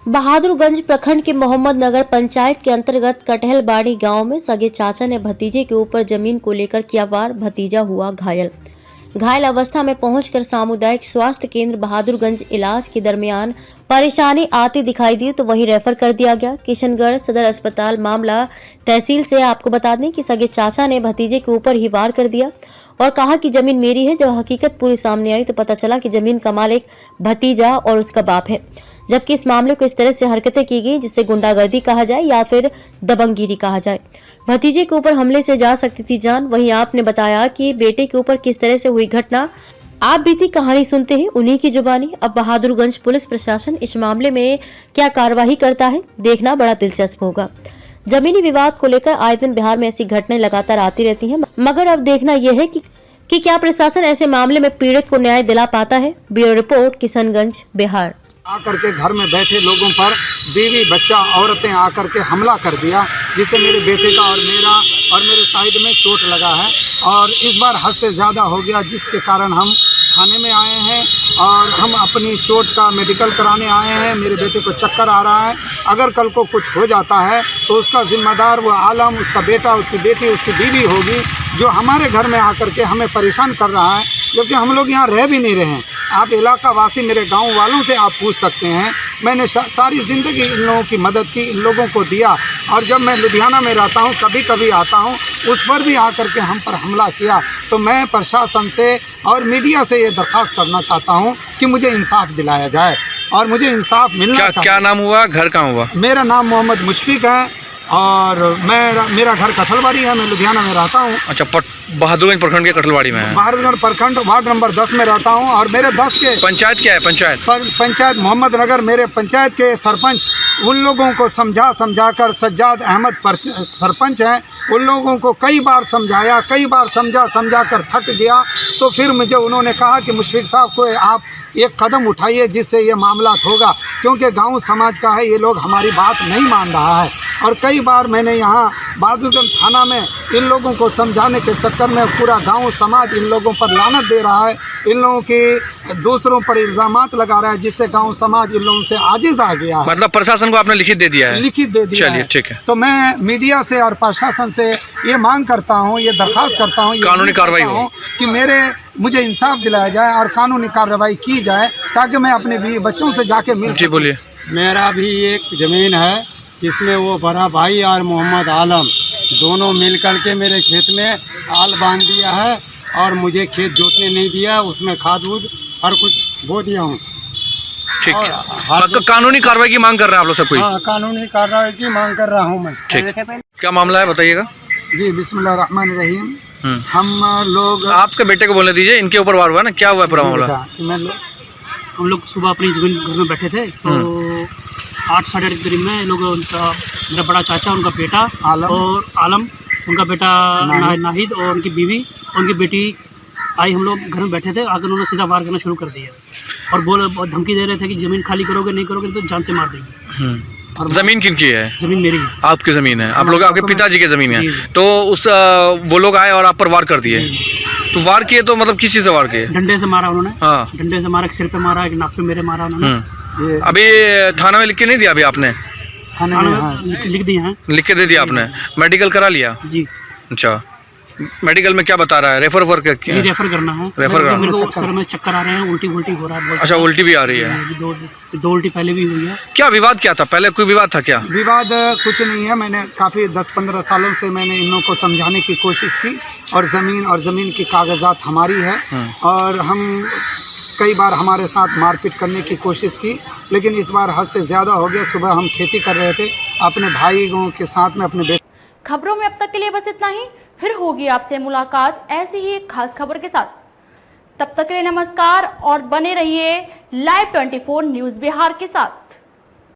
बहादुरगंज प्रखंड के मोहम्मद नगर पंचायत के अंतर्गत कटहलबाड़ी गांव में सगे चाचा ने भतीजे के ऊपर जमीन को लेकर किया वार। भतीजा हुआ घायल अवस्था में पहुंचकर सामुदायिक स्वास्थ्य केंद्र बहादुरगंज इलाज के दरमियान परेशानी आती दिखाई दी तो वहीं रेफर कर दिया गया किशनगढ़ सदर अस्पताल। मामला तहसील से। आपको बता दें कि सगे चाचा ने भतीजे के ऊपर ही वार कर दिया और कहा कि जमीन मेरी है। जब हकीकत पूरी सामने आई तो पता चला कि जमीन का मालिक भतीजा और उसका बाप है, जबकि इस मामले को इस तरह से हरकतें की गई जिससे गुंडागर्दी कहा जाए या फिर दबंगगिरी कहा जाए। भतीजे के ऊपर हमले से जा सकती थी जान। वहीं आपने बताया कि बेटे के ऊपर किस तरह से हुई घटना। आप बीती कहानी सुनते हैं उन्हीं की जुबानी। अब बहादुरगंज पुलिस प्रशासन इस मामले में क्या कार्रवाई करता है, देखना बड़ा दिलचस्प होगा। जमीनी विवाद को लेकर आए दिन बिहार में ऐसी घटनाएं लगातार आती रहती हैं, मगर अब देखना यह है कि क्या प्रशासन ऐसे मामले में पीड़ित को न्याय दिला पाता है। Bureau report, Kishanganj, Bihar. आकर के घर में बैठे लोगों पर बीवी बच्चा औरतें आकर के हमला कर दिया, जिससे मेरे बेटे का और मेरे साइड में चोट लगा है। और इस बार हद से ज़्यादा हो गया, जिसके कारण हम थाने में आए हैं और हम अपनी चोट का मेडिकल कराने आए हैं। मेरे बेटे को चक्कर आ रहा है। अगर कल को कुछ हो जाता है तो उसका जिम्मेदार वो आलम, उसका बेटा, उसकी बेटी, उसकी बीवी होगी, जो हमारे घर में आकर के हमें परेशान कर रहा है, जबकि हम लोग यहाँ रह भी नहीं रहे हैं। आप इलाका वासी मेरे गांव वालों से आप पूछ सकते हैं। मैंने सारी ज़िंदगी इन लोगों की मदद की, इन लोगों को दिया। और जब मैं लुधियाना में रहता हूँ, कभी कभी आता हूँ, उस पर भी आकर के हम पर हमला किया। तो मैं प्रशासन से और मीडिया से ये दरख्वास्त करना चाहता हूँ कि मुझे इंसाफ दिलाया जाए और मुझे इंसाफ मिलना चाहिए। क्या नाम हुआ, घर कहाँ हुआ? मेरा नाम मोहम्मद मुशफिक है और मेरा घर कटहलबाड़ी है। मैं लुधियाना में रहता हूँ। अच्छा, बहादुरगंज प्रखंड के कटहलबाड़ी में है। बहादुरगंज प्रखंड वार्ड नंबर 10 में रहता हूँ। और मेरे 10 के पंचायत क्या है? पंचायत मोहम्मद नगर। मेरे पंचायत के सरपंच उन लोगों को समझा कर, सज्जाद अहमद सरपंच हैं, उन लोगों को कई बार समझाया, कई बार समझा कर थक गया। तो फिर मुझे उन्होंने कहा कि मुशफिक साहब को आप एक कदम उठाइए जिससे ये मामला होगा, क्योंकि गांव समाज का है, ये लोग हमारी बात नहीं मान रहा है। और कई बार मैंने यहाँ बहादुरगंज थाना में इन लोगों को समझाने के चक्कर में पूरा गांव समाज इन लोगों पर लानत दे रहा है, इन लोगों की दूसरों पर इल्ज़ामात लगा रहा है, जिससे गांव समाज इन लोगों से आजिज़ आ गया है। मतलब प्रशासन को आपने लिखित दे दिया है? लिखित दे दिया। चलिए, ठीक है। तो मैं मीडिया से और प्रशासन से ये मांग करता हूँ, ये दरख्वास्त करता हूँ, कानूनी कार्रवाई हो कि मुझे इंसाफ दिलाया जाए और कानूनी कार्रवाई की जाए, ताकि मैं अपने भी बच्चों से जाके मिल सकूं। बोलिए। मेरा भी एक ज़मीन है जिसमें वो बड़ा भाई और मोहम्मद आलम दोनों मिलकर के मेरे खेत में आल बांध दिया है और मुझे खेत जोतने नहीं दिया। उसमें खाद वूद हर कुछ बो दिया हूँ। ठीक है, कानूनी कार्रवाई की मांग कर रहे हैं आप लोग सब कोई? हाँ, कानूनी कार्रवाई की मांग कर रहा हूँ मैं। ठीक, क्या मामला है बताइएगा। जी, बिस्मिल्लाहिर्रहमानिर्रहीम। हम लोग, आपके बेटे को बोलने दीजिए, इनके ऊपर वार हुआ ना, क्या हुआ पूरा मामला? हम लोग सुबह अपनी जमीन घर में बैठे थे तो 8 साढ़े 8 के करीब में लोग, मेरा बड़ा चाचा, उनका बेटा और आलम, उनका बेटा नाहिद और उनकी बीवी और उनकी बेटी आई। हम लोग घर में बैठे थे, आकर उन्होंने सीधा वार करना शुरू कर दिया और धमकी दे रहे थे कि ज़मीन खाली करोगे, नहीं करोगे तो जान से मार देंगे। और ज़मीन किनकी है? ज़मीन मेरी है। आपकी ज़मीन है? आप लोग, आपके पिताजी की ज़मीन है? तो वो लोग आए और आप पर वार कर दिए? तो वार किए तो मतलब किसी से वार किए? डंडे से मारा उन्होंने। हाँ, डंडे से मारा, एक सिर पे मारा, एक नाक पे मेरे मारा उन्होंने। अभी थाना में लिख के नहीं दिया? अभी आपने थाने में लिख दिए हैं। लिख के दे दिया आपने? मेडिकल करा लिया? जी। अच्छा, मेडिकल में क्या बता रहा है? रेफर रेफर करना है। मेरे को सर में चक्कर आ रहे हैं, उल्टी हो रहा है। अच्छा, उल्टी भी आ रही है? दो उल्टी पहले भी हुई है। क्या विवाद क्या था पहले? कोई विवाद था क्या? विवाद कुछ नहीं है। मैंने काफ़ी 10-15 सालों से मैंने इन लोगों को समझाने की कोशिश की और ज़मीन की कागजात हमारी है और हम कई बार हमारे साथ मारपीट करने की कोशिश की, लेकिन इस बार हद से ज़्यादा हो गया। सुबह हम खेती कर रहे थे अपने भाइयों के साथ में, अपने बेटे। खबरों में अब तक के लिए बस इतना ही। फिर होगी आपसे मुलाकात ऐसी ही एक खास खबर के साथ। तब तक के लिए नमस्कार और बने रहिए Live 24 न्यूज़ बिहार के साथ।